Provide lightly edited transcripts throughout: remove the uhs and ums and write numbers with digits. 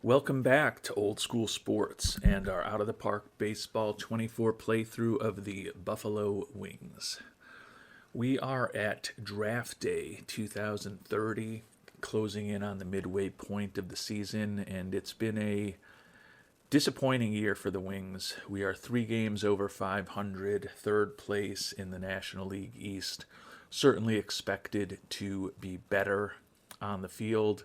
Welcome back to Old School Sports and our Out of the Park Baseball 24 playthrough of the Buffalo Wings. We are at Draft Day 2030, closing in on the midway point of the season, and it's been a disappointing year for the Wings. We are 3 games over 500, third place in the National League East. Certainly expected to be better on the field.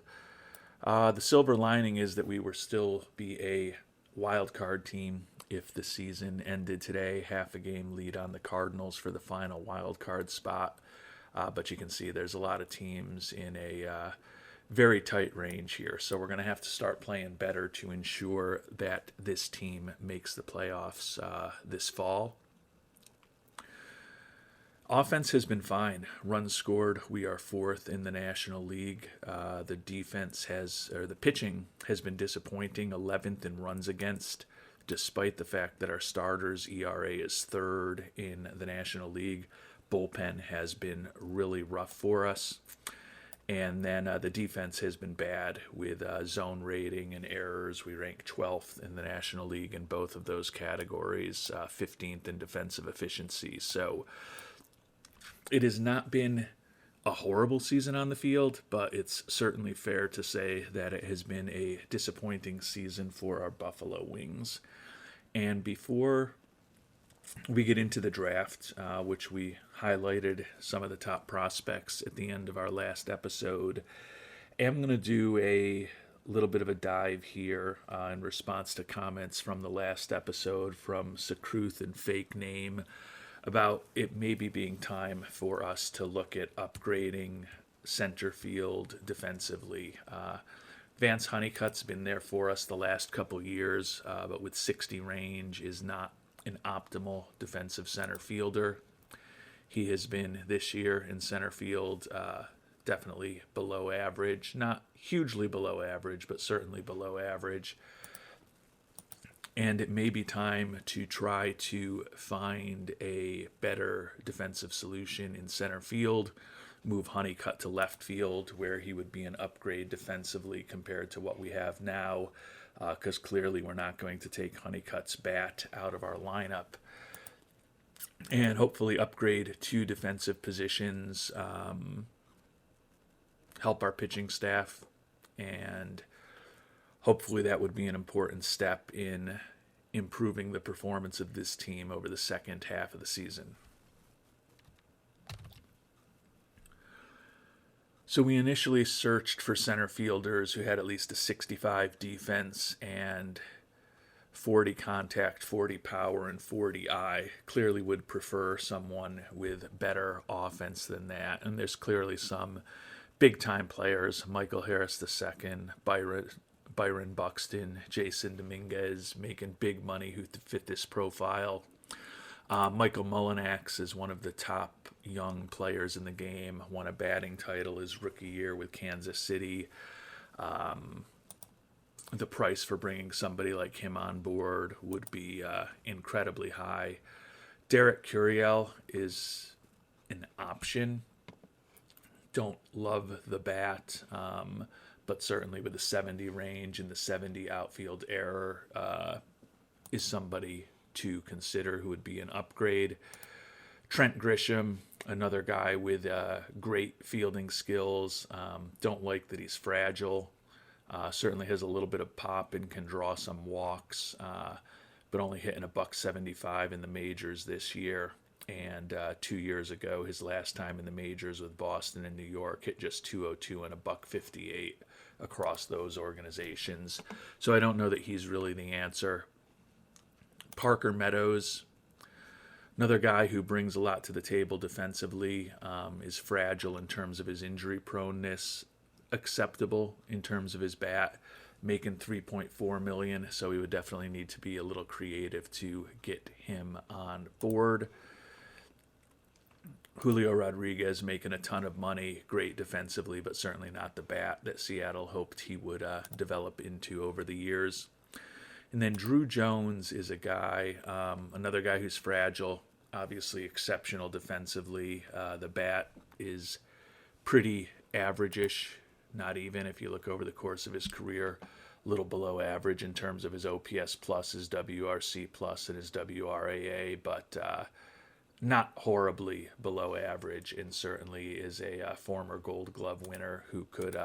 The silver lining is that we will still be a wild card team if the season ended today. Half a game lead on the Cardinals for the final wild card spot. But you can see there's a lot of teams in a very tight range here. So we're going to have to start playing better to ensure that this team makes the playoffs this fall. Offense has been fine. Runs scored, we are fourth in the National League. The pitching has been disappointing, 11th in runs against, despite the fact that our starters' ERA is third in the National League. Bullpen has been really rough for us. And then the defense has been bad with zone rating and errors. We rank 12th in the National League in both of those categories, 15th in defensive efficiency. So it has not been a horrible season on the field, but it's certainly fair to say that it has been a disappointing season for our Buffalo Wings. And before we get into the draft, which we highlighted some of the top prospects at the end of our last episode, I'm going to do a little bit of a dive here in response to comments from the last episode from Sakruth and Fake Name about it maybe being time for us to look at upgrading center field defensively. Vance Honeycutt's been there for us the last couple years, but with 60 range is not an optimal defensive center fielder. He has been this year in center field definitely below average, not hugely below average, but certainly below average. And it may be time to try to find a better defensive solution in center field, move Honeycutt to left field where he would be an upgrade defensively compared to what we have now, because clearly we're not going to take Honeycutt's bat out of our lineup. And hopefully upgrade 2 defensive positions, help our pitching staff, and hopefully that would be an important step in improving the performance of this team over the second half of the season. So we initially searched for center fielders who had at least a 65 defense and 40 contact, 40 power, and 40 eye. Clearly would prefer someone with better offense than that. And there's clearly some big-time players, Michael Harris II, Byron Buxton, Jason Dominguez, making big money who fit this profile. Michael Mullinax is one of the top young players in the game, won a batting title his rookie year with Kansas City. The price for bringing somebody like him on board would be incredibly high. Derek Curiel is an option. Don't love the bat, but certainly with the 70 range and the 70 outfield error is somebody to consider who would be an upgrade. Trent Grisham, another guy with great fielding skills. Don't like that he's fragile. Certainly has a little bit of pop and can draw some walks, but only hitting a $175 in the majors this year. And 2 years ago, his last time in the majors with Boston and New York, hit just 202 and a $158 across those organizations. So I don't know that he's really the answer. Parker Meadows, another guy who brings a lot to the table defensively, is fragile in terms of his injury proneness, acceptable in terms of his bat, making $3.4 million. So we would definitely need to be a little creative to get him on board. Julio Rodriguez making a ton of money, great defensively, but certainly not the bat that Seattle hoped he would develop into over the years. And then Drew Jones is a guy, another guy who's fragile, obviously exceptional defensively. The bat is pretty average-ish, not even if you look over the course of his career. little below average in terms of his OPS plus, his WRC plus, and his WRAA, but not horribly below average, and certainly is a former Gold Glove winner who could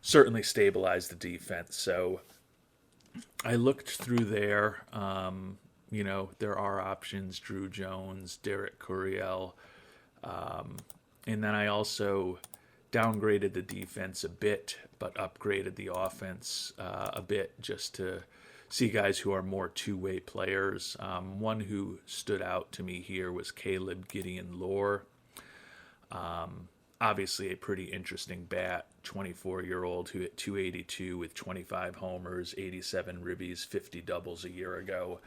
certainly stabilize the defense. So I looked through there. There are options: Drew Jones, Derek Curiel, and then I also downgraded the defense a bit, but upgraded the offense a bit just to see guys who are more two-way players. One who stood out to me here was Caleb Gideon Lore. Obviously a pretty interesting bat, 24-year-old who hit 282 with 25 homers, 87 ribbies, 50 doubles a year ago.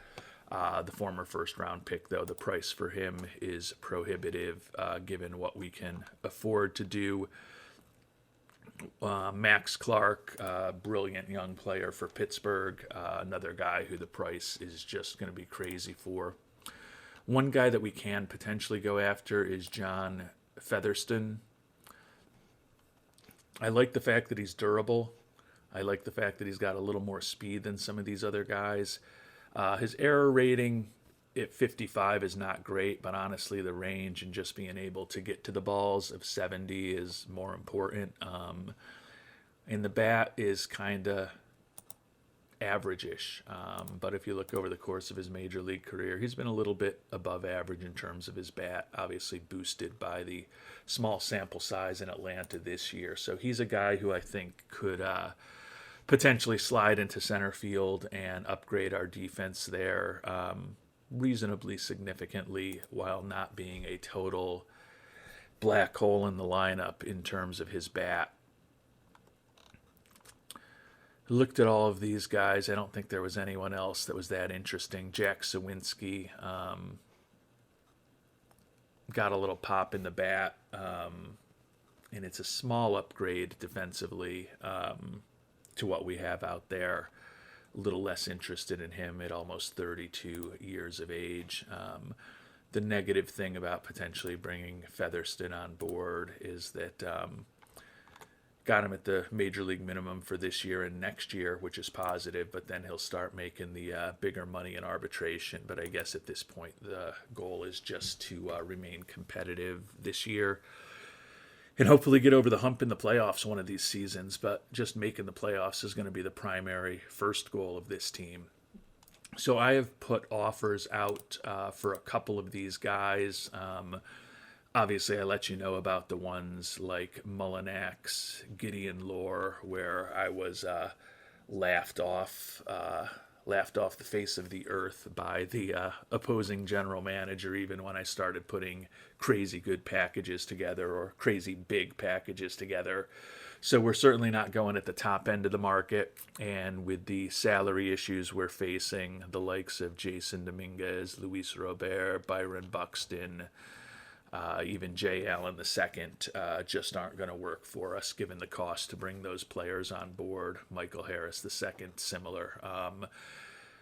The former first-round pick, though, the price for him is prohibitive given what we can afford to do. Max Clark, brilliant young player for Pittsburgh, another guy who the price is just going to be crazy for. One guy that we can potentially go after is John Featherston. I like the fact that he's durable. I like the fact that he's got a little more speed than some of these other guys. His error rating at 55 is not great, but honestly, the range and just being able to get to the balls of 70 is more important. And the bat is kind of average-ish. But if you look over the course of his major league career, he's been a little bit above average in terms of his bat, obviously boosted by the small sample size in Atlanta this year. So he's a guy who I think could potentially slide into center field and upgrade our defense there reasonably significantly while not being a total black hole in the lineup in terms of his bat. Looked at all of these guys. I don't think there was anyone else that was that interesting. Jack Sawinski got a little pop in the bat, and it's a small upgrade defensively to what we have out there. A little less interested in him at almost 32 years of age. The negative thing about potentially bringing Featherston on board is that got him at the major league minimum for this year and next year, which is positive, but then he'll start making the bigger money in arbitration. But I guess at this point, the goal is just to remain competitive this year and hopefully get over the hump in the playoffs one of these seasons. But just making the playoffs is going to be the primary first goal of this team. So I have put offers out for a couple of these guys. Obviously, I let you know about the ones like Mullinax, Gideon Lore, where I was laughed off the face of the earth by the opposing general manager, even when I started putting crazy good packages together or crazy big packages together. So we're certainly not going at the top end of the market. And with the salary issues we're facing, the likes of Jason Dominguez, Luis Robert, Byron Buxton, even Jay Allen II just aren't going to work for us given the cost to bring those players on board. Michael Harris II, similar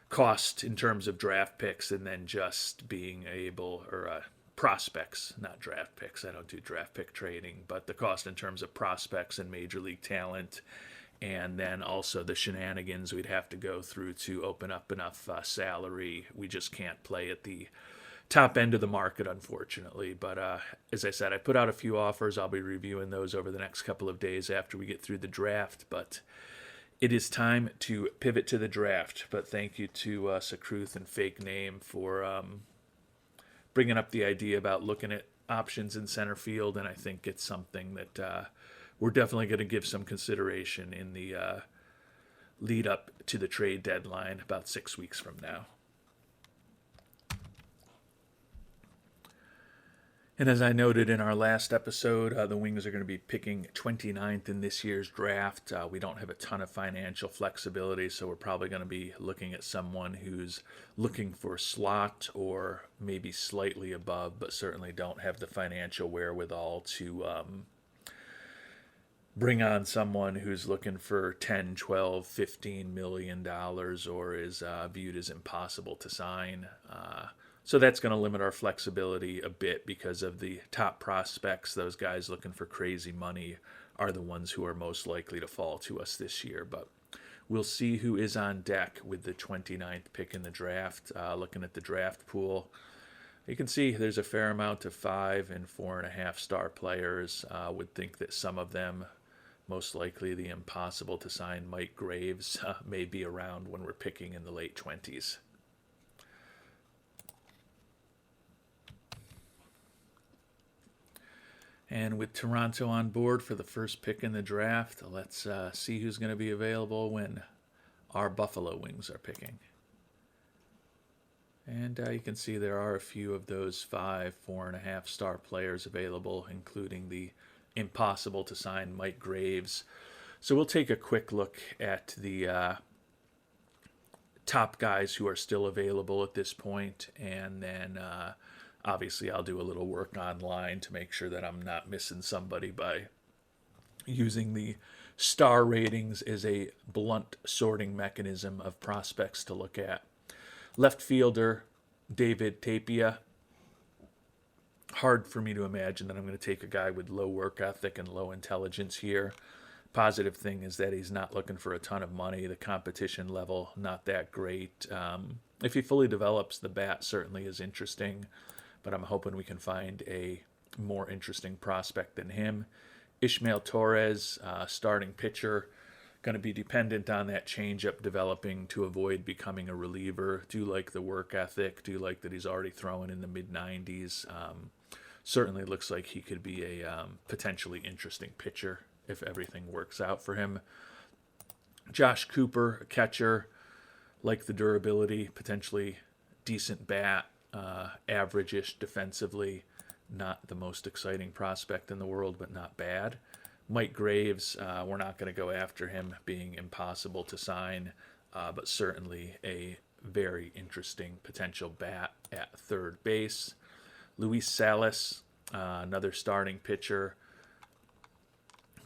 cost in terms of draft picks, and then just being able, or prospects, not draft picks. I don't do draft pick trading, but the cost in terms of prospects and major league talent, and then also the shenanigans we'd have to go through to open up enough salary. We just can't play at the top end of the market, unfortunately. But as I said, I put out a few offers. I'll be reviewing those over the next couple of days after we get through the draft. But it is time to pivot to the draft. But thank you to Sakruth and Fake Name for bringing up the idea about looking at options in center field. And I think it's something that we're definitely going to give some consideration in the lead up to the trade deadline about 6 weeks from now. And as I noted in our last episode, the Wings are going to be picking 29th in this year's draft. We don't have a ton of financial flexibility, so we're probably going to be looking at someone who's looking for slot or maybe slightly above, but certainly don't have the financial wherewithal to bring on someone who's looking for 10, 12, $15 million or is viewed as impossible to sign. So that's going to limit our flexibility a bit because of the top prospects. Those guys looking for crazy money are the ones who are most likely to fall to us this year. But We'll see who is on deck with the 29th pick in the draft. Looking at the draft pool, you can see there's a fair amount of 5 and 4.5 star players. Would think that some of them, most likely the impossible to sign Mike Graves, may be around when we're picking in the late 20s. And with Toronto on board for the first pick in the draft, let's see who's going to be available when our Buffalo Wings are picking. And you can see there are a few of those 5, 4.5 star players available, including the impossible to sign Mike Graves. So we'll take a quick look at the top guys who are still available at this point, and then obviously I'll do a little work online to make sure that I'm not missing somebody by using the star ratings as a blunt sorting mechanism of prospects to look at. Left fielder David Tapia. Hard for me to imagine that I'm going to take a guy with low work ethic and low intelligence here. Positive thing is that he's not looking for a ton of money. The competition level, not that great. If he fully develops, the bat certainly is interesting, but I'm hoping we can find a more interesting prospect than him. Ishmael Torres, starting pitcher, going to be dependent on that changeup developing to avoid becoming a reliever. Do like the work ethic, do like that he's already throwing in the mid-90s. Certainly looks like he could be a potentially interesting pitcher if everything works out for him. Josh Cooper, a catcher, like the durability, potentially decent bat, average-ish defensively, not the most exciting prospect in the world, but not bad. Mike Graves, we're not going to go after him, being impossible to sign, but certainly a very interesting potential bat at third base. Luis Salas, another starting pitcher,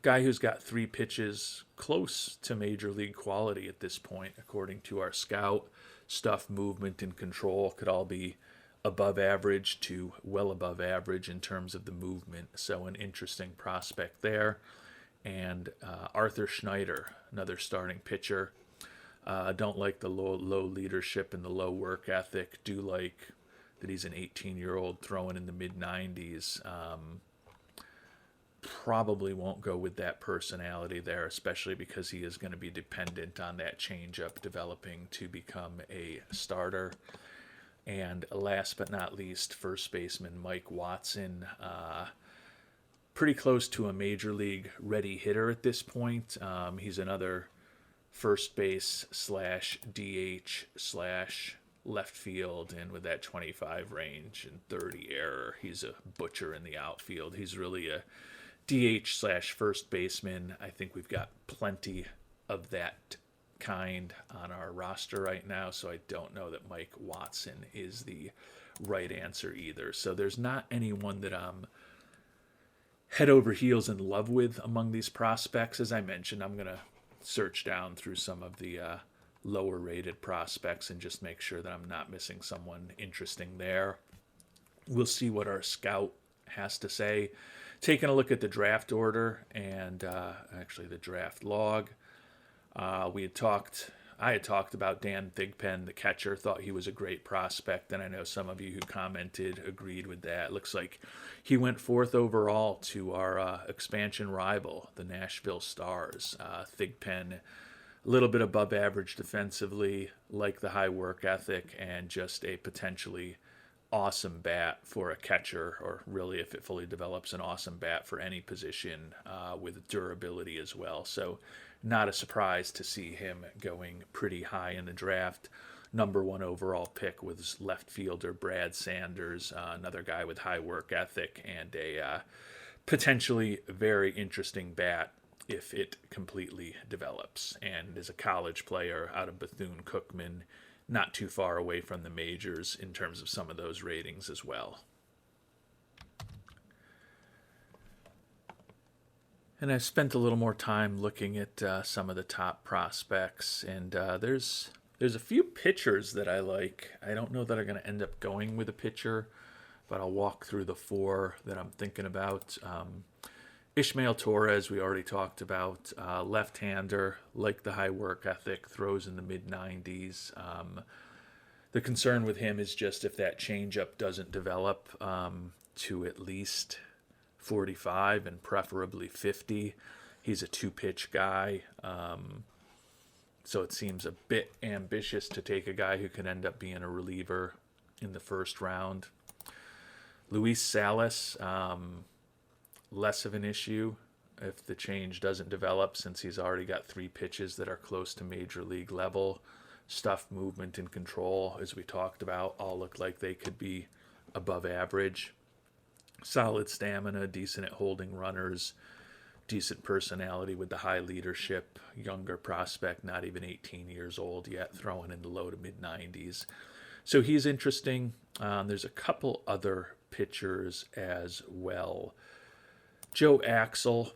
guy who's got 3 pitches close to major league quality at this point, according to our scout. Stuff, movement, and control could all be above average to well above average in terms of the movement. So an interesting prospect there. And Arthur Schneider, another starting pitcher. Don't like the low leadership and the low work ethic. Do like that he's an 18-year-old throwing in the mid-90s. Probably won't go with that personality there, especially because he is going to be dependent on that changeup developing to become a starter. And last but not least, first baseman Mike Watson. Pretty close to a major league ready hitter at this point. He's another first base / DH / left field, and with that 25 range and 30 error, he's a butcher in the outfield. He's really a DH / first baseman. I think we've got plenty of that kind on our roster right now, so I don't know that Mike Watson is the right answer either. So there's not anyone that I'm head over heels in love with among these prospects. As I mentioned, I'm going to search down through some of the lower rated prospects and just make sure that I'm not missing someone interesting there. We'll see what our scout has to say. Taking a look at the draft order and actually the draft log, I had talked about Dan Thigpen, the catcher, thought he was a great prospect, and I know some of you who commented agreed with that. Looks like he went 4th overall to our expansion rival, the Nashville Stars. Thigpen, a little bit above average defensively, like the high work ethic, and just a potentially awesome bat for a catcher, or really, if it fully develops, an awesome bat for any position with durability as well. So not a surprise to see him going pretty high in the draft. Number 1 overall pick was left fielder Brad Sanders, another guy with high work ethic and a potentially very interesting bat if it completely develops. And as a college player out of Bethune-Cookman, not too far away from the majors in terms of some of those ratings as well. And I've spent a little more time looking at some of the top prospects, and there's a few pitchers that I like. I don't know that I'm going to end up going with a pitcher, but I'll walk through the 4 that I'm thinking about. Ishmael Torres, we already talked about. Left-hander, like the high work ethic, throws in the mid-90s. The concern with him is just if that changeup doesn't develop to at least 45 and preferably 50. He's a two-pitch guy, so it seems a bit ambitious to take a guy who could end up being a reliever in the first round. Luis Salas, less of an issue if the change doesn't develop, since he's already got 3 pitches that are close to major league level. Stuff, movement, and control, as we talked about, all look like they could be above average. Solid stamina, decent at holding runners, decent personality with the high leadership. Younger prospect, not even 18 years old yet, throwing in the low to mid 90s. So he's interesting. There's a couple other pitchers as well. Joe Axel,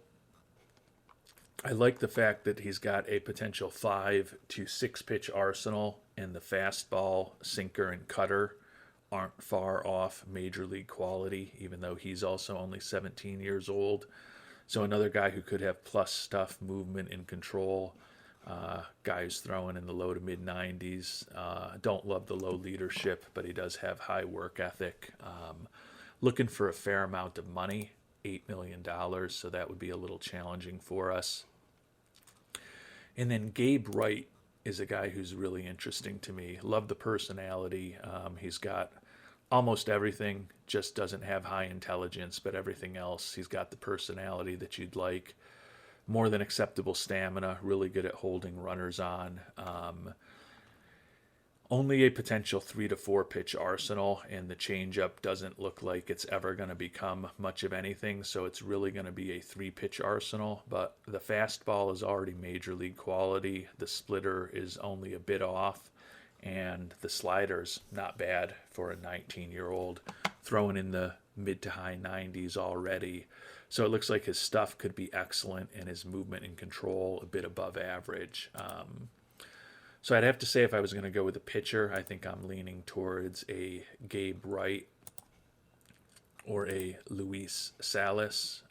I like the fact that he's got a potential 5 to 6 pitch arsenal, and the fastball, sinker, and cutter aren't far off major league quality, even though he's also only 17 years old. So another guy who could have plus stuff, movement, and control. Guy who's throwing in the low to mid 90s. Don't love the low leadership, but he does have high work ethic. Looking for a fair amount of money. $8 million, so that would be a little challenging for us. And then Gabe Wright is a guy who's really interesting to me. Love the personality. He's got almost everything, just doesn't have high intelligence, but everything else, he's got the personality that you'd like. More than acceptable stamina, really good at holding runners on. Only a potential 3 to 4 pitch arsenal, and the changeup doesn't look like it's ever going to become much of anything, so it's really going to be a 3 pitch arsenal. But the fastball is already major league quality, the splitter is only a bit off, and the slider's not bad for a 19-year-old, throwing in the mid to high 90s already. So it looks like his stuff could be excellent, and his movement and control a bit above average. So I'd have to say, if I was going to go with a pitcher, I think I'm leaning towards a Gabe Wright or a Luis Salas.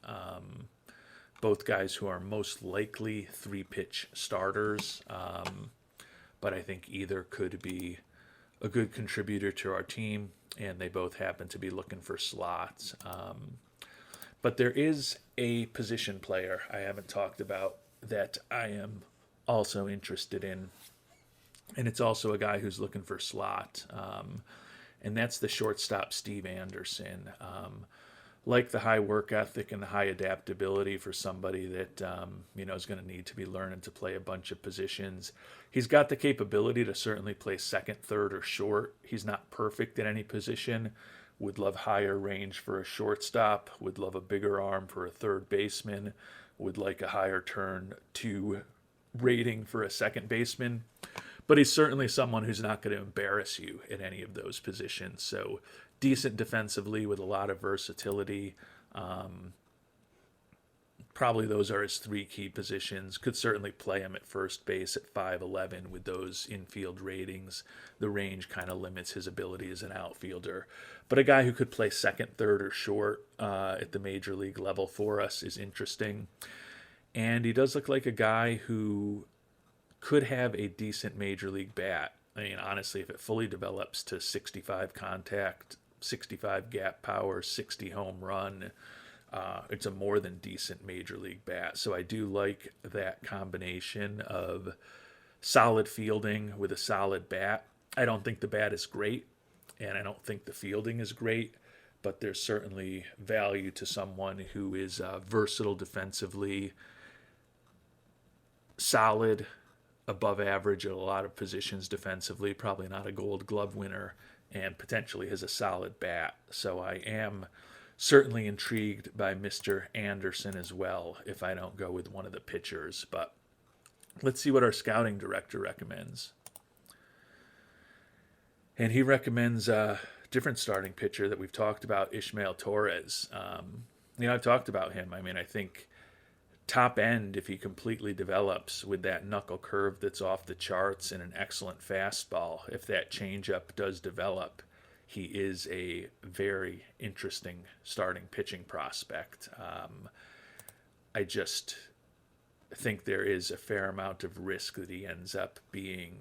Both guys who are most likely 3-pitch starters, but I think either could be a good contributor to our team, and they both happen to be looking for slots. But there is a position player I haven't talked about that I am also interested in. And it's also a guy who's looking for slot. And that's the shortstop, Steve Anderson. Like the high work ethic and the high adaptability for somebody that is going to need to be learning to play a bunch of positions. He's got the capability to certainly play second, third, or short. He's not perfect at any position. Would love higher range for a shortstop. Would love a bigger arm for a third baseman. Would like a higher turn to rating for a second baseman. But he's certainly someone who's not going to embarrass you at any of those positions. So decent defensively with a lot of versatility. Probably those are his 3 key positions. Could certainly play him at first base at 5'11" with those infield ratings. The range kind of limits his ability as an outfielder. But a guy who could play second, third, or short at the major league level for us is interesting. And he does look like a guy who could have a decent major league bat. I mean, honestly, if it fully develops to 65 contact, 65 gap power, 60 home run, it's a more than decent major league bat. So I do like that combination of solid fielding with a solid bat. I don't think the bat is great, and I don't think the fielding is great, but there's certainly value to someone who is versatile defensively, solid, above average at a lot of positions defensively, probably not a Gold Glove winner, and potentially has a solid bat. So I am certainly intrigued by Mr. Anderson as well, if I don't go with one of the pitchers. But let's see what our scouting director recommends. And he recommends a different starting pitcher that we've talked about, Ishmael Torres. I've talked about him. I mean, I think top end, if he completely develops with that knuckle curve that's off the charts and an excellent fastball, if that changeup does develop, he is a very interesting starting pitching prospect. I just think there is a fair amount of risk that he ends up being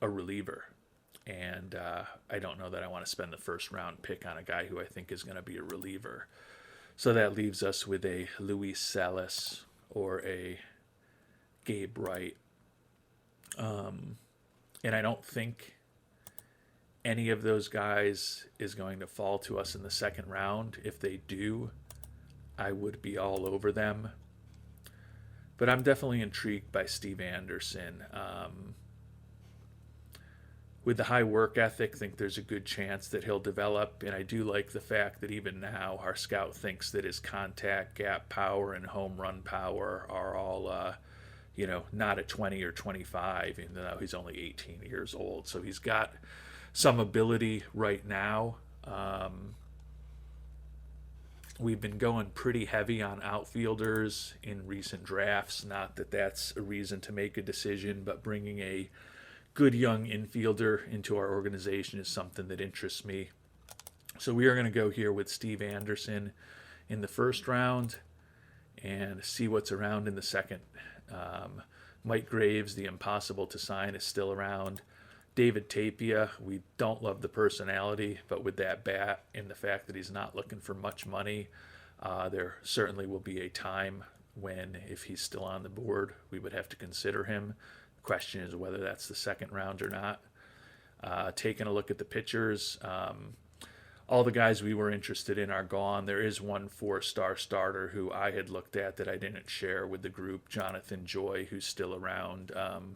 a reliever. And I don't know that I want to spend the first round pick on a guy who I think is going to be a reliever. So that leaves us with a Luis Salas or a Gabe Wright. And I don't think any of those guys is going to fall to us in the second round. If they do, I would be all over them. But I'm definitely intrigued by Steve Anderson. With the high work ethic, I think there's a good chance that he'll develop. And I do like the fact that even now our scout thinks that his contact, gap power, and home run power are all, not at 20 or 25, even though he's only 18 years old. So he's got some ability right now. We've been going pretty heavy on outfielders in recent drafts. Not that that's a reason to make a decision, but bringing a good young infielder into our organization is something that interests me. So we are going to go here with Steve Anderson in the first round and see what's around in the second. Mike Graves, the impossible to sign, is still around. David Tapia, we don't love the personality, but with that bat and the fact that he's not looking for much money, there certainly will be a time when, if he's still on the board, we would have to consider him. The question is whether that's the second round or not. Taking a look at the pitchers, all the guys we were interested in are gone. There is one 4-star starter who I had looked at that I didn't share with the group, Jonathan Joy, who's still around.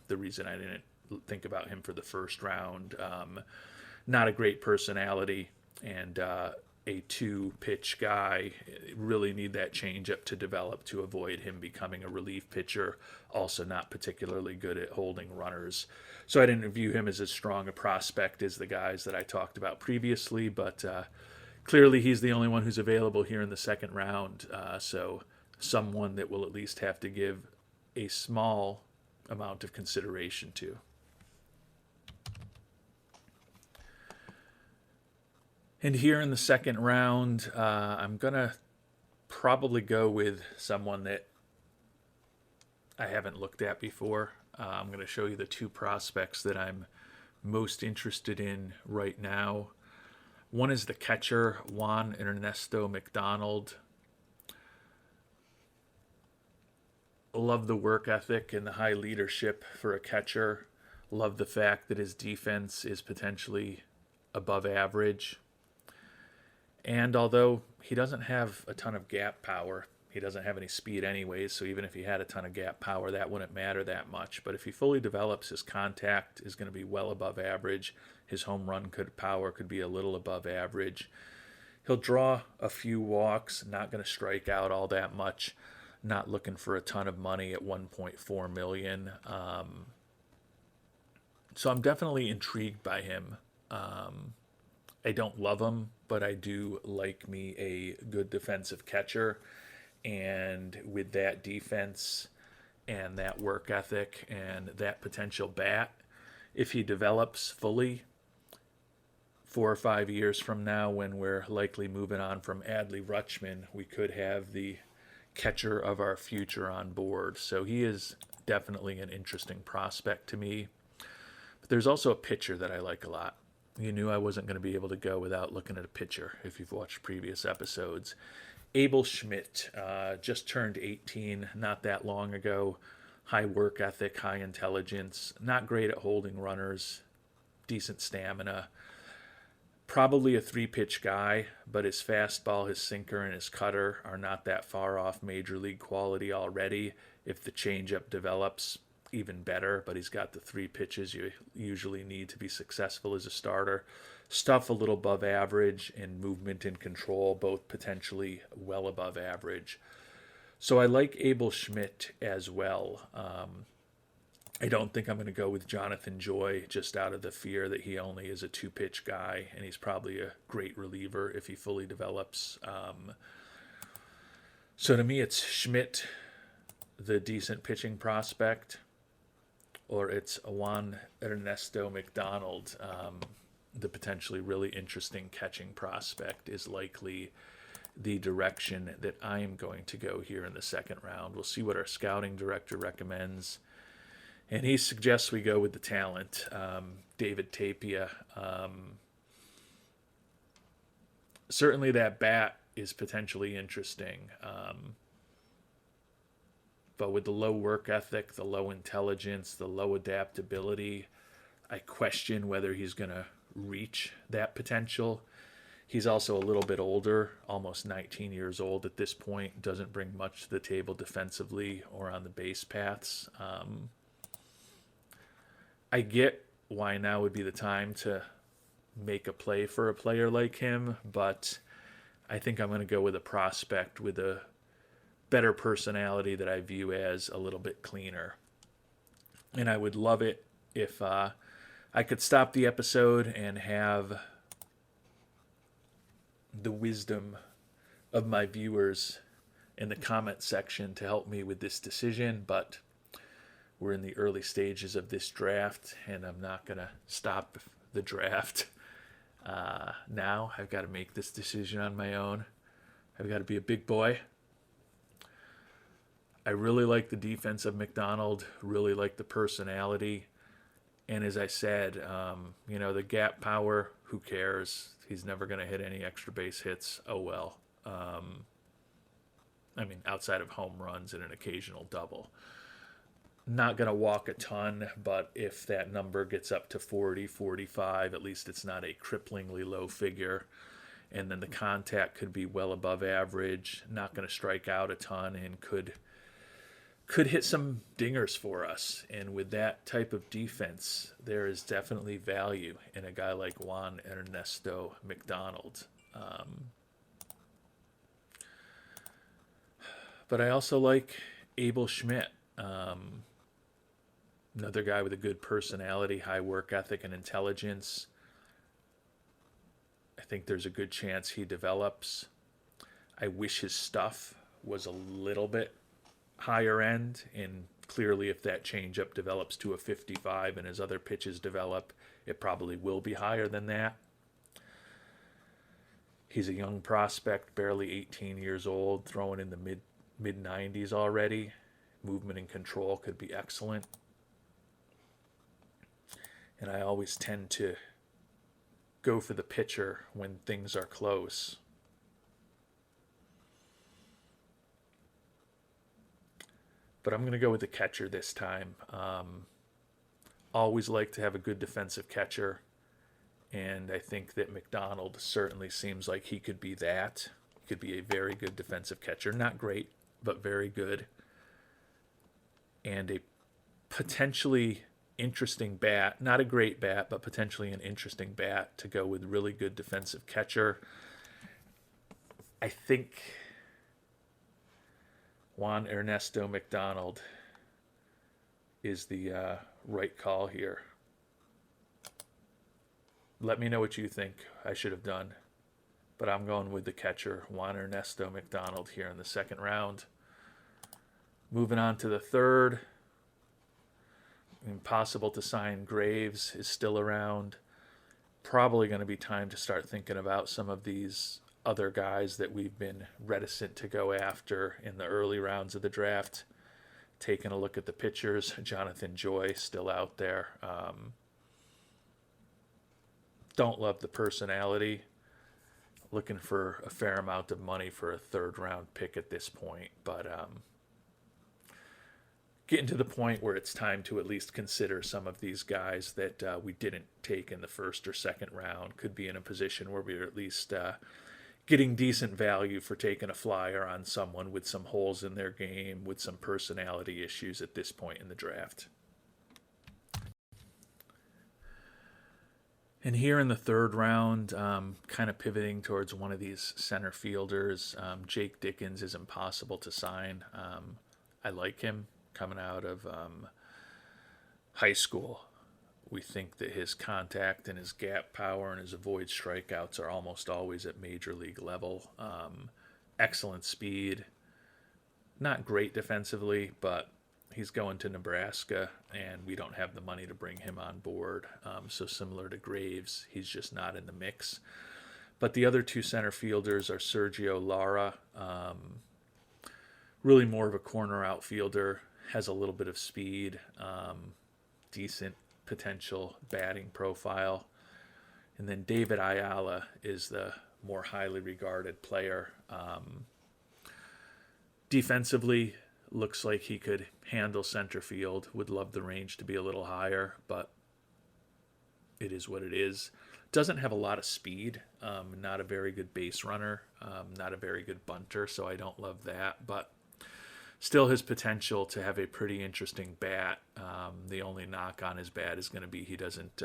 The reason I didn't think about him for the first round, not a great personality, and a 2-pitch guy. Really need that changeup to develop to avoid him becoming a relief pitcher. Also not particularly good at holding runners. So I didn't view him as strong a prospect as the guys that I talked about previously, but clearly he's the only one who's available here in the second round. So someone that we'll at least have to give a small amount of consideration to. And here in the second round, I'm going to probably go with someone that I haven't looked at before. I'm going to show you the 2 prospects that I'm most interested in right now. One is the catcher, Juan Ernesto McDonald. Love the work ethic and the high leadership for a catcher. Love the fact that his defense is potentially above average. And although he doesn't have a ton of gap power, he doesn't have any speed anyways, so even if he had a ton of gap power, that wouldn't matter that much. But if he fully develops, his contact is going to be well above average. His home run power could be a little above average. He'll draw a few walks, not going to strike out all that much, not looking for a ton of money at $1.4 million. So I'm definitely intrigued by him. I don't love him, but I do like me a good defensive catcher. And with that defense and that work ethic and that potential bat, if he develops fully 4 or 5 years from now, when we're likely moving on from Adley Rutschman, we could have the catcher of our future on board. So he is definitely an interesting prospect to me. But there's also a pitcher that I like a lot. You knew I wasn't going to be able to go without looking at a pitcher if you've watched previous episodes. Abel Schmidt just turned 18 not that long ago. High work ethic, high intelligence, not great at holding runners, decent stamina. Probably a 3-pitch guy, but his fastball, his sinker, and his cutter are not that far off major league quality already. If the changeup develops, even better, but he's got the 3 pitches you usually need to be successful as a starter. Stuff a little above average, and movement and control both potentially well above average. So I like Abel Schmidt as well. I don't think I'm going to go with Jonathan Joy just out of the fear that he only is a 2-pitch guy, and he's probably a great reliever if he fully develops. So to me, it's Schmidt, the decent pitching prospect, or it's Juan Ernesto McDonald, the potentially really interesting catching prospect, is likely the direction that I am going to go here in the second round. We'll see what our scouting director recommends. And he suggests we go with the talent, David Tapia. Certainly that bat is potentially interesting. But with the low work ethic, the low intelligence, the low adaptability, I question whether he's going to reach that potential. He's also a little bit older, almost 19 years old at this point, doesn't bring much to the table defensively or on the base paths. I get why now would be the time to make a play for a player like him, but I think I'm going to go with a prospect with a better personality that I view as a little bit cleaner. And I would love it if I could stop the episode and have the wisdom of my viewers in the comment section to help me with this decision, but we're in the early stages of this draft, and I'm not going to stop the draft now. I've got to make this decision on my own. I've got to be a big boy. I really like the defense of McDonald, really like the personality. And as I said, the gap power, who cares? He's never going to hit any extra base hits. Oh, well. Outside of home runs and an occasional double. Not going to walk a ton, but if that number gets up to 40, 45, at least it's not a cripplingly low figure. And then the contact could be well above average, not going to strike out a ton, and could hit some dingers for us. And with that type of defense, there is definitely value in a guy like Juan Ernesto McDonald. But I also like Abel Schmidt. Another guy with a good personality, high work ethic, and intelligence. I think there's a good chance he develops. I wish his stuff was a little bit higher end, and clearly if that changeup develops to a 55 and his other pitches develop, it probably will be higher than that. He's a young prospect, barely 18 years old, throwing in the mid 90s already. Movement and control could be excellent. And I always tend to go for the pitcher when things are close. But I'm going to go with the catcher this time. Always like to have a good defensive catcher. And I think that McDonald certainly seems like he could be that. He could be a very good defensive catcher. Not great, but very good. And a potentially interesting bat. Not a great bat, but potentially an interesting bat to go with really good defensive catcher. I think Juan Ernesto McDonald is the right call here. Let me know what you think I should have done. But I'm going with the catcher, Juan Ernesto McDonald, here in the second round. Moving on to the third. Impossible to sign Graves is still around. Probably going to be time to start thinking about some of these other guys that we've been reticent to go after in the early rounds of the draft. Taking a look at the pitchers, Jonathan Joy still out there. Don't love the personality. Looking for a fair amount of money for a third round pick at this point, but getting to the point where it's time to at least consider some of these guys that we didn't take in the first or second round. Could be in a position where we're at least getting decent value for taking a flyer on someone with some holes in their game, with some personality issues at this point in the draft. And here in the third round, kind of pivoting towards one of these center fielders. Jake Dickens is impossible to sign. I like him coming out of high school. We think that his contact and his gap power and his avoid strikeouts are almost always at major league level. Excellent speed. Not great defensively, but he's going to Nebraska, and we don't have the money to bring him on board. So similar to Graves, he's just not in the mix. But the other two center fielders are Sergio Lara, really more of a corner outfielder, has a little bit of speed, decent potential batting profile. And then David Ayala is the more highly regarded player. Defensively, looks like he could handle center field. Would love the range to be a little higher, but it is what it is. Doesn't have a lot of speed. Not a very good base runner. Not a very good bunter, so I don't love that. But still has potential to have a pretty interesting bat. The only knock on his bat is going to be he doesn't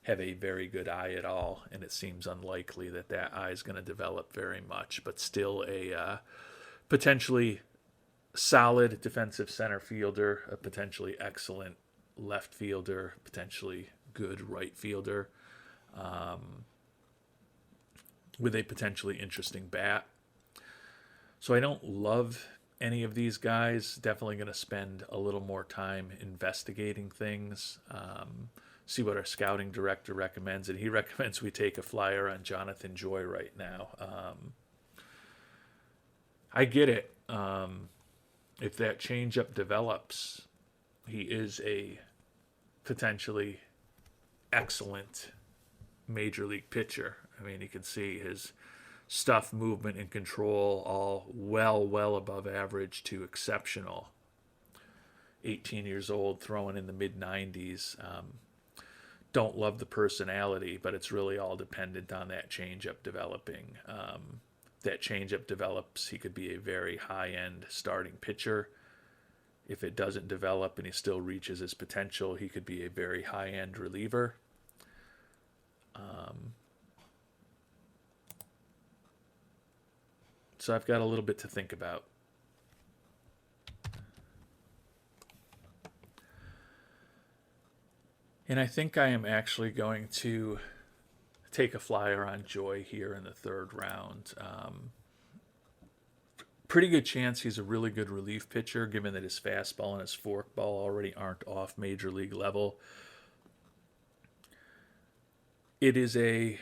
have a very good eye at all, and it seems unlikely that that eye is going to develop very much. But still a potentially solid defensive center fielder, a potentially excellent left fielder, potentially good right fielder, with a potentially interesting bat. So I don't love any of these guys. Definitely going to spend a little more time investigating things, see what our scouting director recommends. And he recommends we take a flyer on Jonathan Joy right now. I get it. If that changeup develops, he is a potentially excellent major league pitcher. I mean, you can see his stuff, movement, and control all well above average to exceptional. 18 years old, throwing in the mid 90s. Don't love the personality, but it's really all dependent on that changeup developing. That changeup develops, he could be a very high-end starting pitcher. If it doesn't develop and he still reaches his potential, he could be a very high-end reliever. So I've got a little bit to think about. And I think I am actually going to take a flyer on Joy here in the third round. Pretty good chance he's a really good relief pitcher, given that his fastball and his forkball already aren't off major league level. It is a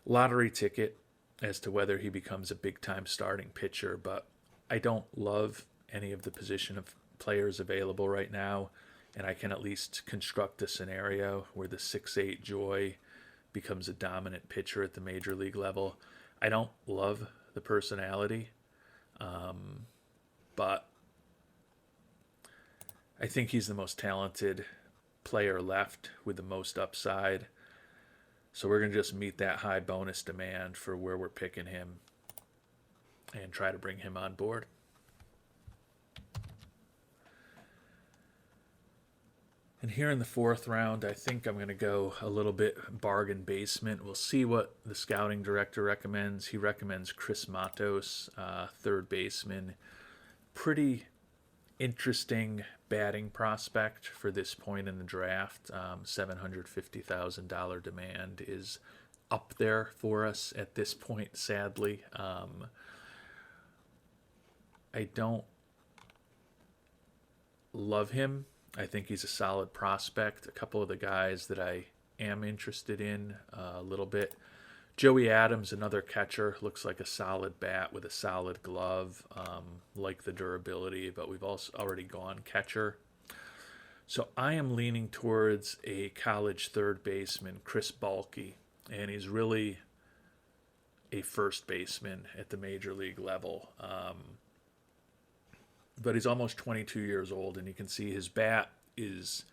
lottery ticket as to whether he becomes a big-time starting pitcher, but I don't love any of the position of players available right now, and I can at least construct a scenario where the 6'8 Joy becomes a dominant pitcher at the major league level. I don't love the personality, but I think he's the most talented player left with the most upside. So we're going to just meet that high bonus demand for where we're picking him and try to bring him on board. And here in the fourth round, I think I'm going to go a little bit bargain basement. We'll see what the scouting director recommends. He recommends Chris Matos, third baseman. Pretty interesting batting prospect for this point in the draft. $750,000 demand is up there for us at this point, sadly. I don't love him. I think he's a solid prospect. A couple of the guys that I am interested in a little bit. Joey Adams, another catcher, looks like a solid bat with a solid glove. Like the durability, but we've also already gone catcher. So I am leaning towards a college third baseman, Chris Balke, and he's really a first baseman at the major league level. But he's almost 22 years old, and you can see his bat is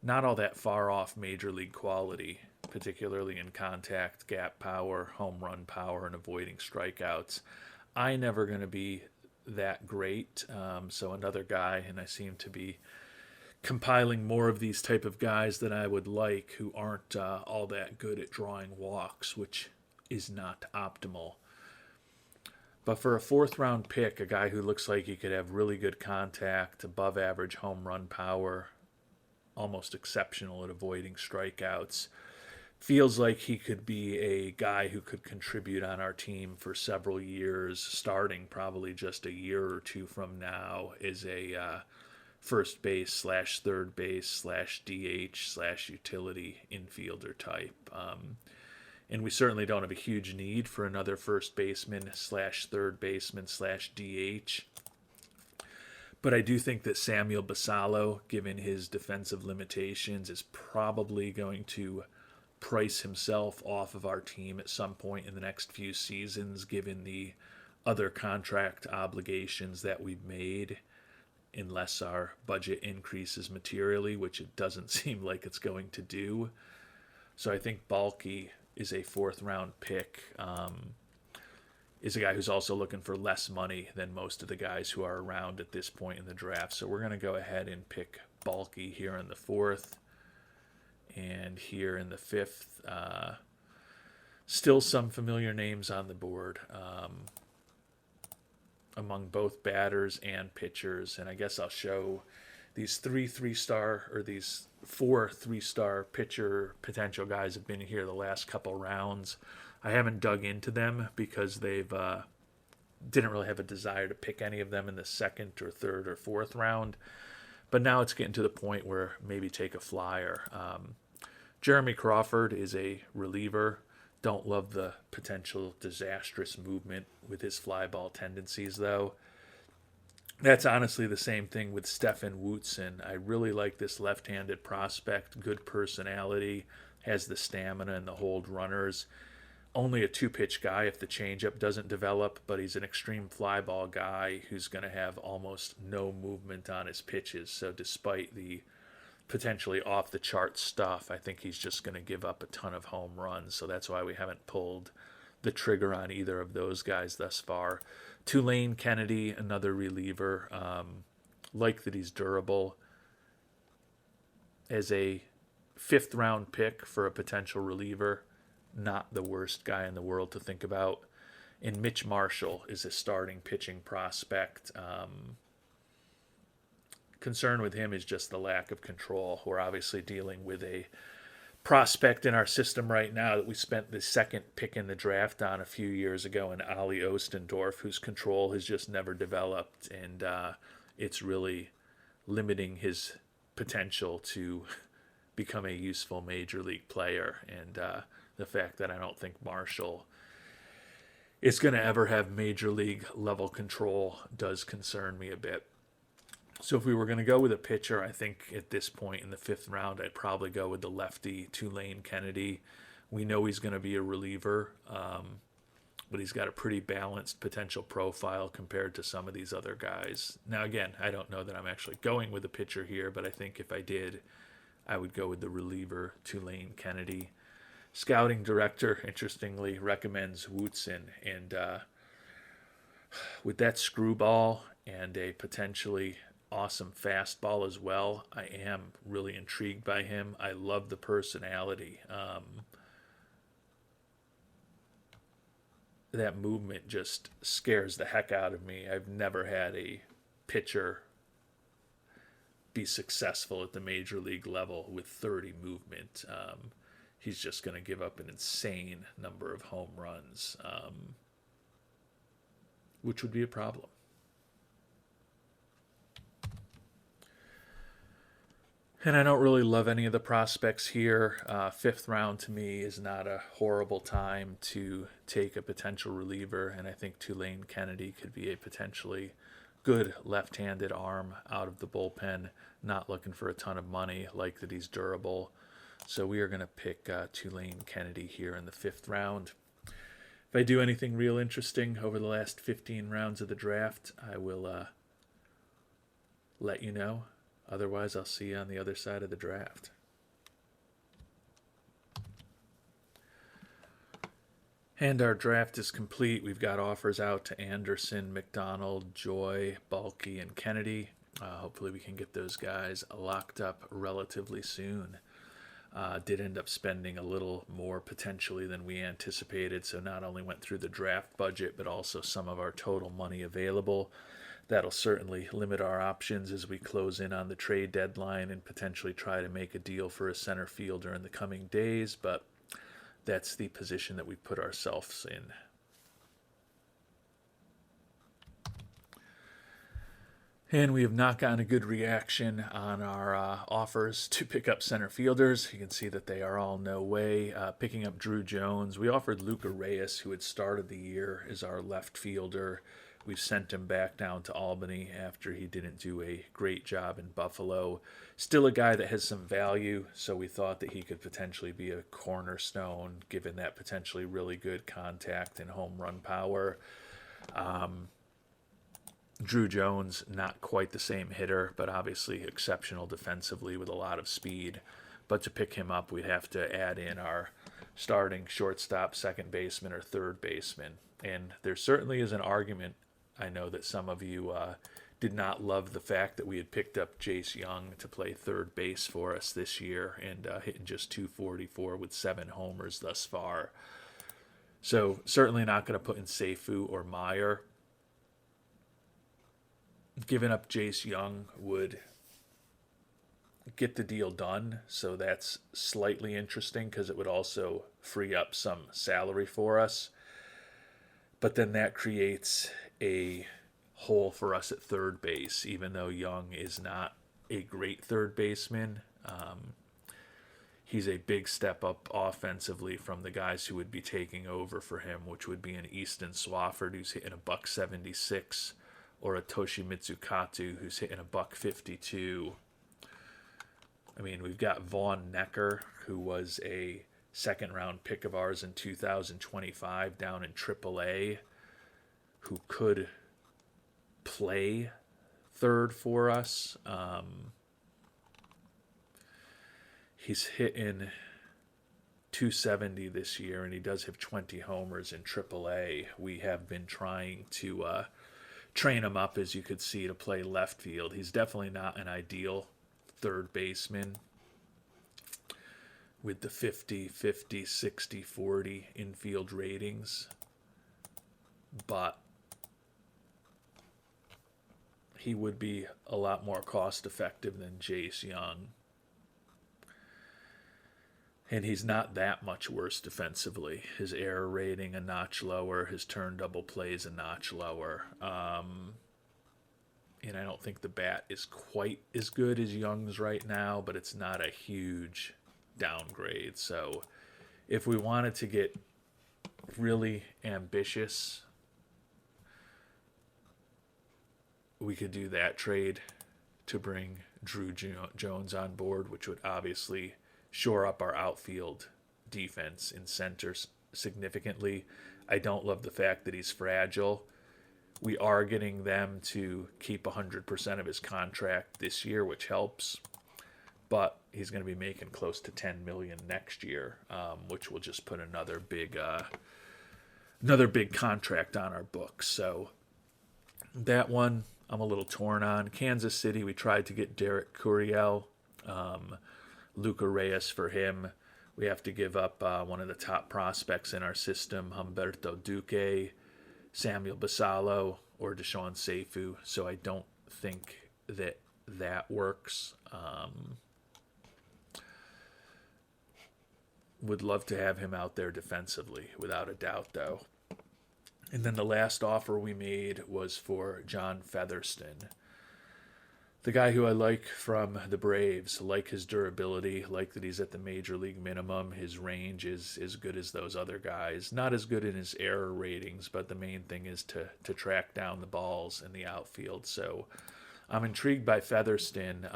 not all that far off major league quality, particularly in contact, gap power, home run power, and avoiding strikeouts. I never going to be that great, so another guy, and I seem to be compiling more of these type of guys than I would like, who aren't all that good at drawing walks, which is not optimal. But for a fourth round pick, a guy who looks like he could have really good contact, above average home run power, almost exceptional at avoiding strikeouts, feels like he could be a guy who could contribute on our team for several years, starting probably just a year or two from now as a first base slash third base slash DH slash utility infielder type. And we certainly don't have a huge need for another first baseman slash third baseman slash DH. But I do think that Samuel Basallo, given his defensive limitations, is probably going to price himself off of our team at some point in the next few seasons, given the other contract obligations that we've made, unless our budget increases materially, which it doesn't seem like it's going to do. So I think Balky is a fourth round pick. Is a guy who's also looking for less money than most of the guys who are around at this point in the draft. So we're going to go ahead and pick Balky here in the fourth and here in the fifth. Still some familiar names on the board among both batters and pitchers. And I guess I'll show these these 4 3-star pitcher potential guys have been here the last couple rounds. I haven't dug into them because they've didn't really have a desire to pick any of them in the second or third or fourth round. But now it's getting to the point where maybe take a flyer. Jeremy Crawford is a reliever. Don't love the potential disastrous movement with his fly ball tendencies, though. That's honestly the same thing with Stefan Wootson. I really like this left-handed prospect. Good personality, has the stamina and the hold runners. Only a 2-pitch guy if the changeup doesn't develop, but he's an extreme fly ball guy who's going to have almost no movement on his pitches. So despite the potentially off-the-chart stuff, I think he's just going to give up a ton of home runs. So that's why we haven't pulled the trigger on either of those guys thus far. Tulane Kennedy, another reliever. Like that he's durable. As a 5th-round pick for a potential reliever, not the worst guy in the world to think about. And Mitch Marshall is a starting pitching prospect. Concern with him is just the lack of control. We're obviously dealing with a prospect in our system right now that we spent the second pick in the draft on a few years ago in Ollie Ostendorf, whose control has just never developed, and it's really limiting his potential to become a useful major league player. And the fact that I don't think Marshall is going to ever have major league level control does concern me a bit. So if we were going to go with a pitcher, I think at this point in the 5th round, I'd probably go with the lefty Tulane Kennedy. We know he's going to be a reliever, but he's got a pretty balanced potential profile compared to some of these other guys. Now, again, I don't know that I'm actually going with a pitcher here, but I think if I did, I would go with the reliever Tulane Kennedy. Scouting director, interestingly, recommends Wootson. And with that screwball and a potentially awesome fastball as well, I am really intrigued by him. I love the personality. That movement just scares the heck out of me. I've never had a pitcher be successful at the major league level with 30 movement. He's just going to give up an insane number of home runs, which would be a problem. And I don't really love any of the prospects here. 5th round to me is not a horrible time to take a potential reliever, and I think Tulane Kennedy could be a potentially good left-handed arm out of the bullpen. Not looking for a ton of money, like that he's durable. So we are going to pick Tulane Kennedy here in the 5th round. If I do anything real interesting over the last 15 rounds of the draft, I will let you know. Otherwise, I'll see you on the other side of the draft. And our draft is complete. We've got offers out to Anderson, McDonald, Joy, Balky, and Kennedy. Hopefully we can get those guys locked up relatively soon. Did end up spending a little more potentially than we anticipated, so not only went through the draft budget, but also some of our total money available. That'll certainly limit our options as we close in on the trade deadline and potentially try to make a deal for a center fielder in the coming days, but that's the position that we put ourselves in. And we have not gotten a good reaction on our offers to pick up center fielders. You can see that they are all no way. Picking up Drew Jones. We offered Luca Reyes, who had started the year as our left fielder. We've sent him back down to Albany after he didn't do a great job in Buffalo. Still a guy that has some value, so we thought that he could potentially be a cornerstone given that potentially really good contact and home run power. Drew Jones, not quite the same hitter, but obviously exceptional defensively with a lot of speed. But to pick him up, we'd have to add in our starting shortstop, second baseman, or third baseman. And there certainly is an argument. I know that some of you did not love the fact that we had picked up Jace Young to play third base for us this year and hitting just 244 with 7 homers thus far. So certainly not going to put in Seifu or Meyer. Giving up Jace Young would get the deal done, so that's slightly interesting because it would also free up some salary for us. But then that creates a hole for us at third base, even though Young is not a great third baseman. He's a big step up offensively from the guys who would be taking over for him, which would be an Easton Swafford, who's hitting a $176, or a Toshimitsu Katu, who's hitting a $152. I mean, we've got Vaughn Necker, who was a second-round pick of ours in 2025 down in AAA, who could play third for us. He's hitting 270 this year, and he does have 20 homers in AAA. We have been trying to train him up, as you could see, to play left field. He's definitely not an ideal third baseman with the 50, 50, 60, 40 infield ratings. But he would be a lot more cost effective than Jace Young. And he's not that much worse defensively. His error rating a notch lower, his turn double plays a notch lower. And I don't think the bat is quite as good as Young's right now, but it's not a huge downgrade. So if we wanted to get really ambitious, we could do that trade to bring Drew Jones on board, which would obviously shore up our outfield defense in center significantly. I don't love the fact that he's fragile. We are getting them to keep 100% of his contract this year, which helps. But he's going to be making close to $10 million next year, which will just put another big contract on our books. So that one I'm a little torn on. Kansas City, we tried to get Derek Curiel. Luca Reyes for him. We have to give up one of the top prospects in our system, Humberto Duque, Samuel Basallo, or Deshaun Seifu. So I don't think that works. Would love to have him out there defensively, without a doubt, though. And then the last offer we made was for John Featherston. The guy who I like from the Braves, like his durability, like that he's at the major league minimum. His range is as good as those other guys. Not as good in his error ratings, but the main thing is to track down the balls in the outfield. So I'm intrigued by Featherston.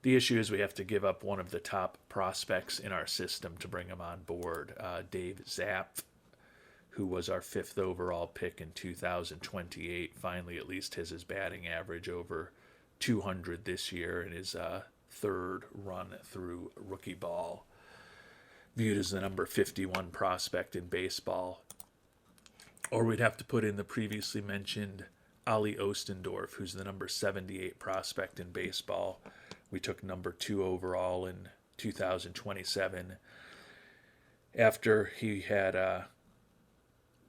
The issue is we have to give up one of the top prospects in our system to bring him on board. Dave Zapp, who was our 5th overall pick in 2028, finally at least has his batting average over 200 this year in his third run through rookie ball, viewed as the number 51 prospect in baseball. Or we'd have to put in the previously mentioned Ali Ostendorf, who's the number 78 prospect in baseball. We took number 2 overall in 2027 after he had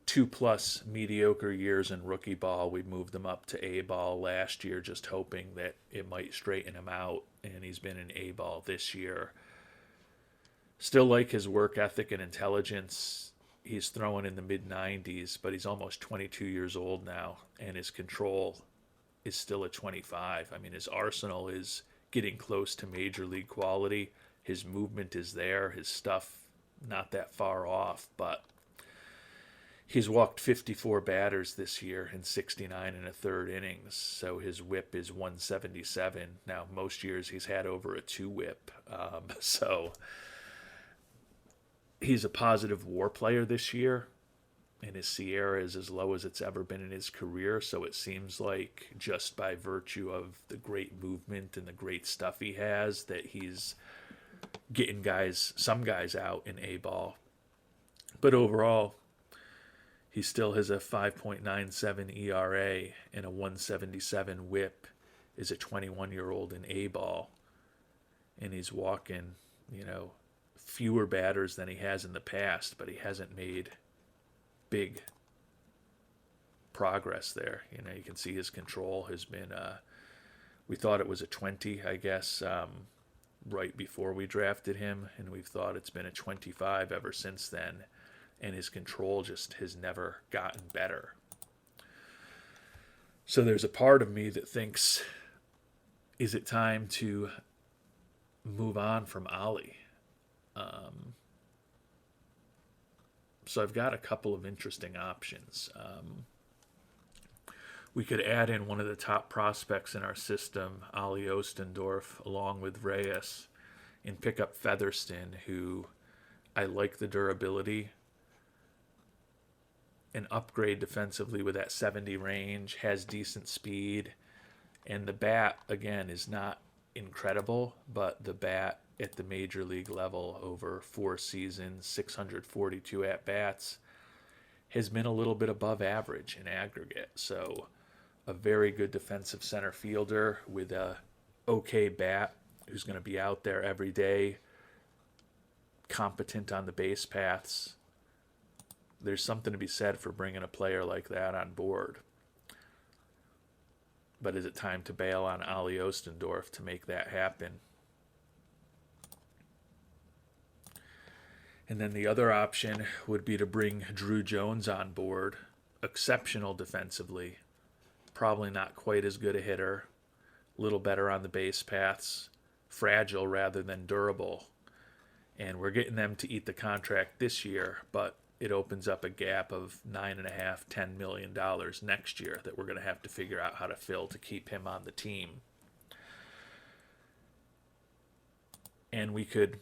2+ mediocre years in rookie ball. We moved him up to A ball last year, just hoping that it might straighten him out, and he's been in A ball this year. Still like his work ethic and intelligence. He's throwing in the mid-90s, but he's almost 22 years old now, and his control is still a 25. I mean, his arsenal is getting close to major league quality. His movement is there. His stuff not that far off, but he's walked 54 batters this year in 69 and a third innings, so his whip is 177. Now, most years he's had over a 2 whip, so he's a positive WAR player this year, and his Sierra is as low as it's ever been in his career, so it seems like just by virtue of the great movement and the great stuff he has that he's getting some guys out in A-ball. But overall, he still has a 5.97 ERA and a 177 whip, is a 21-year-old in A-ball, and he's walking, fewer batters than he has in the past, but he hasn't made big progress there. You can see his control has been, we thought it was a 20, I guess, right before we drafted him, and we've thought it's been a 25 ever since then, and his control just has never gotten better. So there's a part of me that thinks, is it time to move on from Ollie? So I've got a couple of interesting options. We could add in one of the top prospects in our system, Ollie Ostendorf, along with Reyes, and pick up Featherston, who I like the durability, an upgrade defensively with that 70 range, has decent speed, and the bat, again, is not incredible, but the bat at the major league level over 4 seasons, 642 at-bats, has been a little bit above average in aggregate. So a very good defensive center fielder with a okay bat who's going to be out there every day, competent on the base paths. There's something to be said for bringing a player like that on board. But is it time to bail on Ollie Ostendorf to make that happen? And then the other option would be to bring Drew Jones on board. Exceptional defensively. Probably not quite as good a hitter. A little better on the base paths. Fragile rather than durable. And we're getting them to eat the contract this year, but it opens up a gap of $9.5–10 million next year that we're going to have to figure out how to fill to keep him on the team. And we could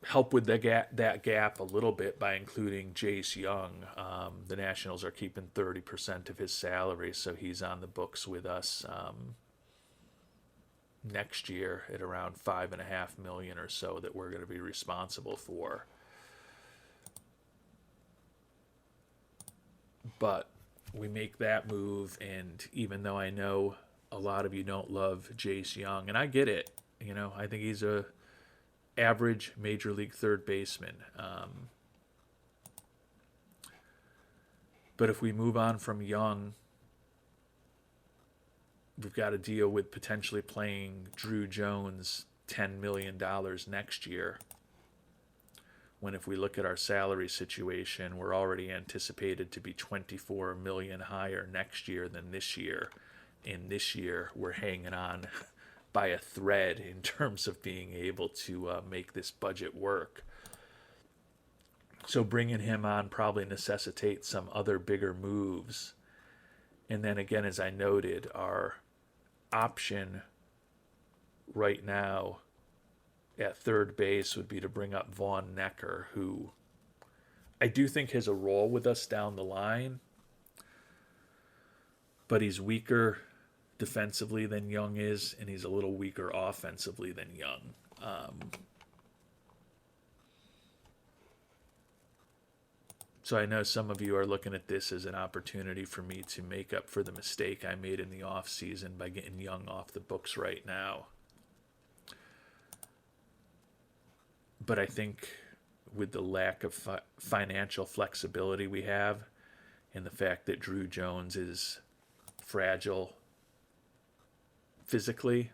help with that gap a little bit by including Jace Young. The Nationals are keeping 30% of his salary, so he's on the books with us next year at around $5.5 million or so that we're going to be responsible for. But we make that move, and even though I know a lot of you don't love Jace Young, and I get it, I think he's a average major league third baseman. But if we move on from Young, we've got to deal with potentially playing Drew Jones $10 million next year. When if we look at our salary situation, we're already anticipated to be $24 million higher next year than this year. And this year, we're hanging on by a thread in terms of being able to make this budget work. So bringing him on probably necessitates some other bigger moves. And then again, as I noted, our option right now at third base would be to bring up Vaughn Necker, who I do think has a role with us down the line, but he's weaker defensively than Young is, and he's a little weaker offensively than Young. So I know some of you are looking at this as an opportunity for me to make up for the mistake I made in the offseason by getting Young off the books right now. But I think with the lack of financial flexibility we have, and the fact that Drew Jones is fragile physically,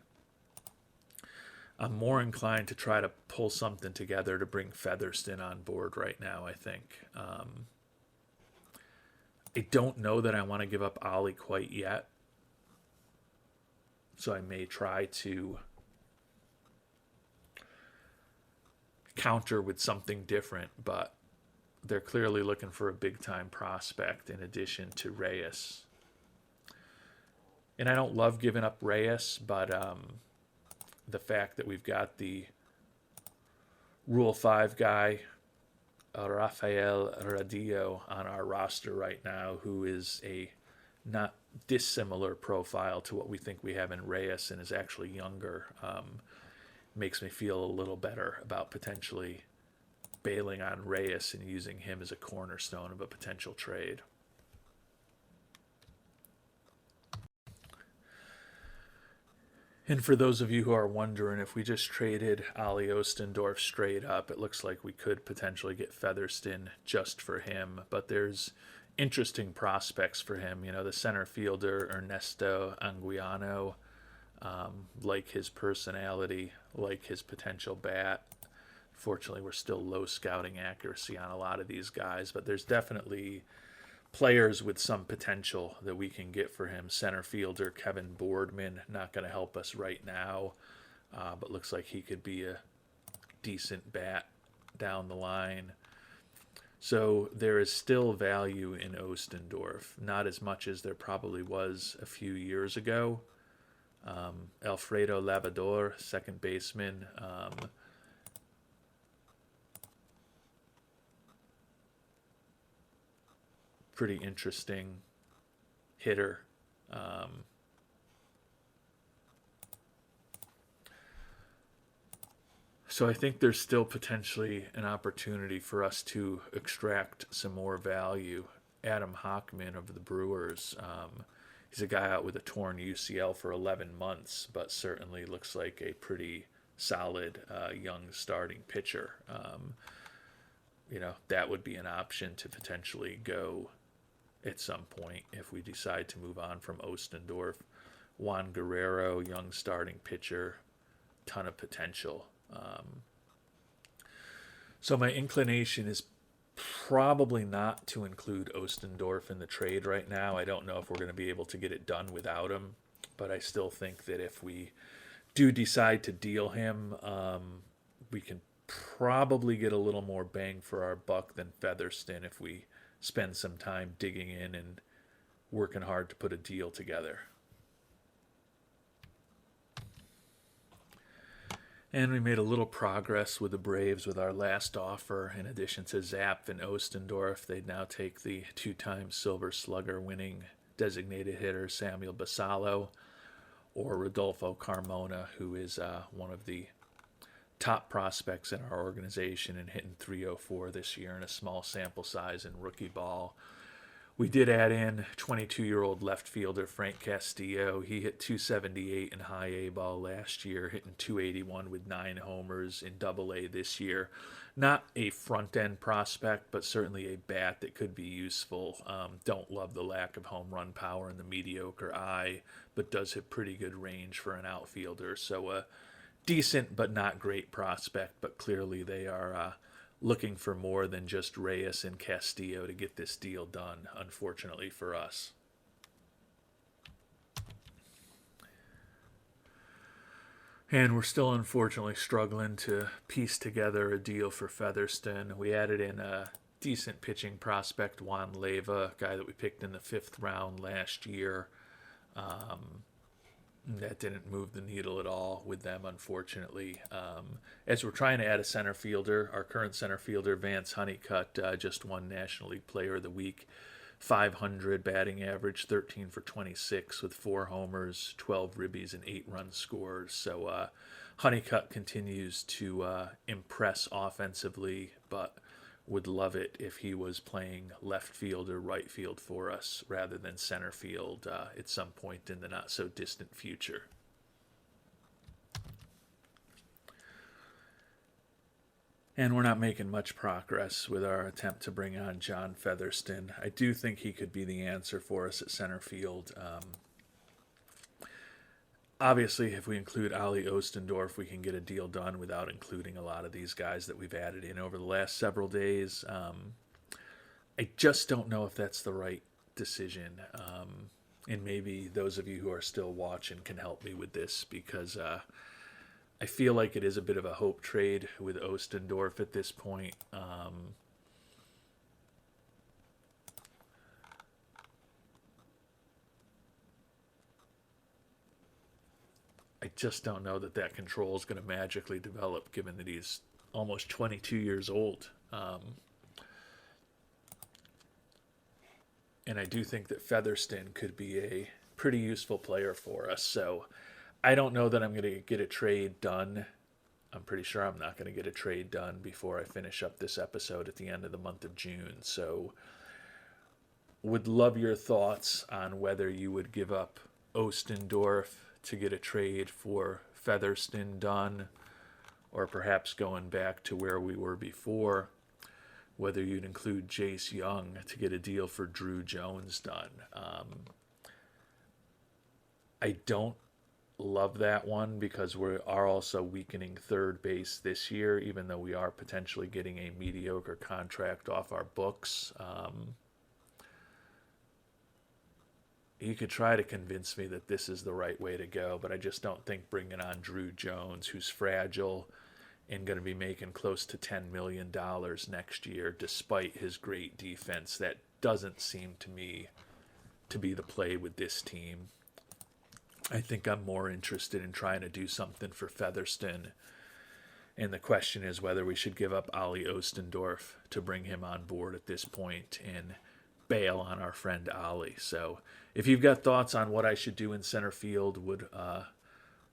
I'm more inclined to try to pull something together to bring Featherston on board right now, I think. I don't know that I want to give up Ollie quite yet. So I may try to counter with something different, but they're clearly looking for a big time prospect in addition to Reyes. And I don't love giving up Reyes, but the fact that we've got the Rule 5 guy, Rafael Radillo, on our roster right now, who is a not dissimilar profile to what we think we have in Reyes and is actually younger, makes me feel a little better about potentially bailing on Reyes and using him as a cornerstone of a potential trade. And for those of you who are wondering, if we just traded Ali Ostendorf straight up, it looks like we could potentially get Featherston just for him. But there's interesting prospects for him. You know, the center fielder, Ernesto Anguiano, like his personality, like his potential bat. Fortunately, we're still low scouting accuracy on a lot of these guys, but there's definitely players with some potential that we can get for him. Center fielder Kevin Boardman, not going to help us right now, but looks like he could be a decent bat down the line. So there is still value in Ostendorf, not as much as there probably was a few years ago. Alfredo Lavador, second baseman. Pretty interesting hitter. So I think there's still potentially an opportunity for us to extract some more value. Adam Hockman of the Brewers, he's a guy out with a torn UCL for 11 months, but certainly looks like a pretty solid young starting pitcher. That would be an option to potentially go at some point if we decide to move on from Ostendorf. Juan Guerrero, young starting pitcher, ton of potential. So my inclination is probably not to include Ostendorf in the trade right now. I don't know if we're going to be able to get it done without him, but I still think that if we do decide to deal him, we can probably get a little more bang for our buck than Featherston if we spend some time digging in and working hard to put a deal together. And we made a little progress with the Braves with our last offer. In addition to Zapp and Ostendorf, they'd now take the two-time Silver Slugger winning designated hitter Samuel Basallo, or Rodolfo Carmona, who is one of the top prospects in our organization and hitting .304 this year in a small sample size in rookie ball. We did add in 22-year-old left fielder Frank Castillo. He hit .278 in high A ball last year, hitting .281 with 9 homers in Double A this year. Not a front-end prospect, but certainly a bat that could be useful. Don't love the lack of home run power in the mediocre eye, but does hit pretty good range for an outfielder. So a decent but not great prospect, but clearly they are looking for more than just Reyes and Castillo to get this deal done, unfortunately for us. And we're still unfortunately struggling to piece together a deal for Featherston. We added in a decent pitching prospect, Juan Leyva, a guy that we picked in the 5th round last year. That didn't move the needle at all with them, unfortunately. As we're trying to add a center fielder, our current center fielder, Vance Honeycutt, just won National League Player of the Week. .500 batting average, 13 for 26 with 4 homers, 12 ribbies, and 8 runs scored. So Honeycutt continues to impress offensively, but would love it if he was playing left field or right field for us rather than center field at some point in the not so distant future. And we're not making much progress with our attempt to bring on John Featherston. I do think he could be the answer for us at center field. Obviously, if we include Ali Ostendorf, we can get a deal done without including a lot of these guys that we've added in over the last several days. I just don't know if that's the right decision. And maybe those of you who are still watching can help me with this, because I feel like it is a bit of a hope trade with Ostendorf at this point. I just don't know that that control is going to magically develop, given that he's almost 22 years old. And I do think that Featherston could be a pretty useful player for us. So I don't know that I'm going to get a trade done. I'm pretty sure I'm not going to get a trade done before I finish up this episode at the end of the month of June. So would love your thoughts on whether you would give up Ostendorf to get a trade for Featherston done, or perhaps going back to where we were before, whether you'd include Jace Young to get a deal for Drew Jones done. I don't love that one because we are also weakening third base this year, even though we are potentially getting a mediocre contract off our books. You could try to convince me that this is the right way to go, but I just don't think bringing on Drew Jones, who's fragile and going to be making close to $10 million next year, despite his great defense, that doesn't seem to me to be the play with this team. I think I'm more interested in trying to do something for Featherston. And the question is whether we should give up Ollie Ostendorf to bring him on board at this point and bail on our friend Ollie. So if you've got thoughts on what I should do in center field, would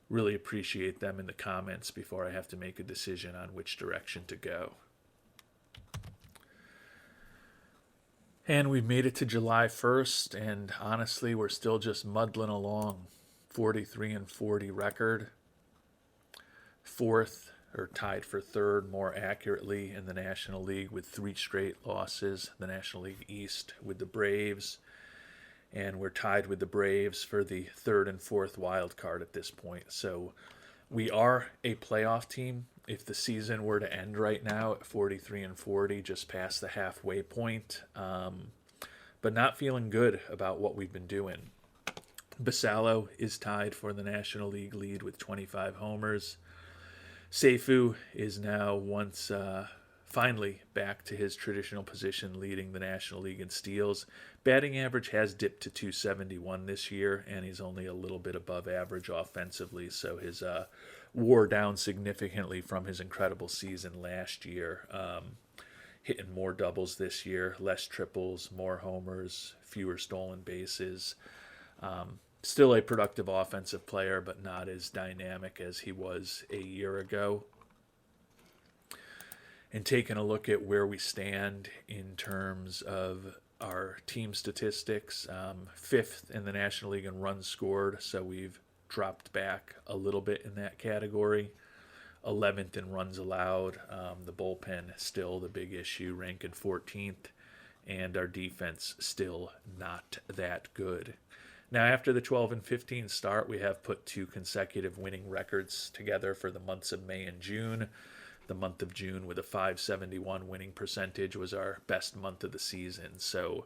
really appreciate them in the comments before I have to make a decision on which direction to go. And we've made it to July 1st, and honestly, we're still just muddling along. 43-40 record. Fourth, or tied for third, more accurately, in the National League with 3 straight losses. The National League East with the Braves. And we're tied with the Braves for the third and fourth wild card at this point. So we are a playoff team. If the season were to end right now at 43-40, just past the halfway point, but not feeling good about what we've been doing. Basallo is tied for the National League lead with 25 homers. Seifu is now finally back to his traditional position, leading the National League in steals. Batting average has dipped to 271 this year, and he's only a little bit above average offensively, so his wore down significantly from his incredible season last year. Hitting more doubles this year, less triples, more homers, fewer stolen bases. Still a productive offensive player, but not as dynamic as he was a year ago. And taking a look at where we stand in terms of our team statistics, 5th in the National League in runs scored, so we've dropped back a little bit in that category. 11th in runs allowed. The bullpen still the big issue, ranking 14th, and our defense still not that good. Now, after the 12-15 start, we have put 2 consecutive winning records together for the months of May and June. The month of June with a .571 winning percentage was our best month of the season. So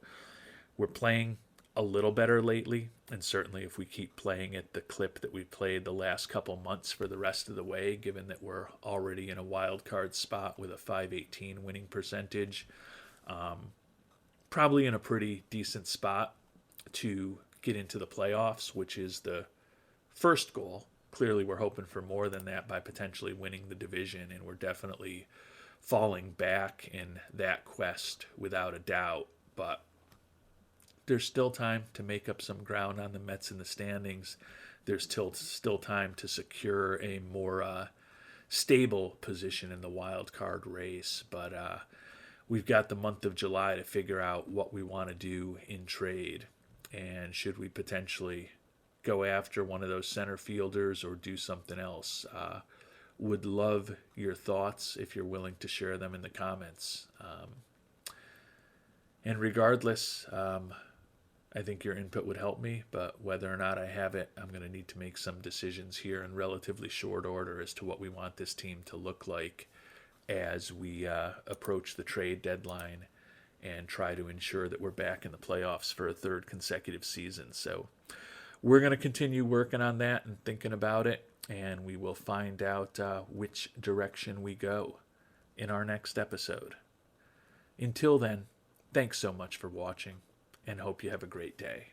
we're playing a little better lately, and certainly if we keep playing at the clip that we played the last couple months for the rest of the way, given that we're already in a wild card spot with a .518 winning percentage, probably in a pretty decent spot to get into the playoffs, which is the first goal. Clearly, we're hoping for more than that by potentially winning the division, and we're definitely falling back in that quest without a doubt. But there's still time to make up some ground on the Mets in the standings. There's still time to secure a more stable position in the wild card race. But we've got the month of July to figure out what we want to do in trade. And should we potentially go after one of those center fielders or do something else? Would love your thoughts if you're willing to share them in the comments. And regardless, I think your input would help me, but whether or not I have it, I'm going to need to make some decisions here in relatively short order as to what we want this team to look like as we approach the trade deadline and try to ensure that we're back in the playoffs for a third consecutive season. So we're going to continue working on that and thinking about it, and we will find out which direction we go in our next episode. Until then, thanks so much for watching, and hope you have a great day.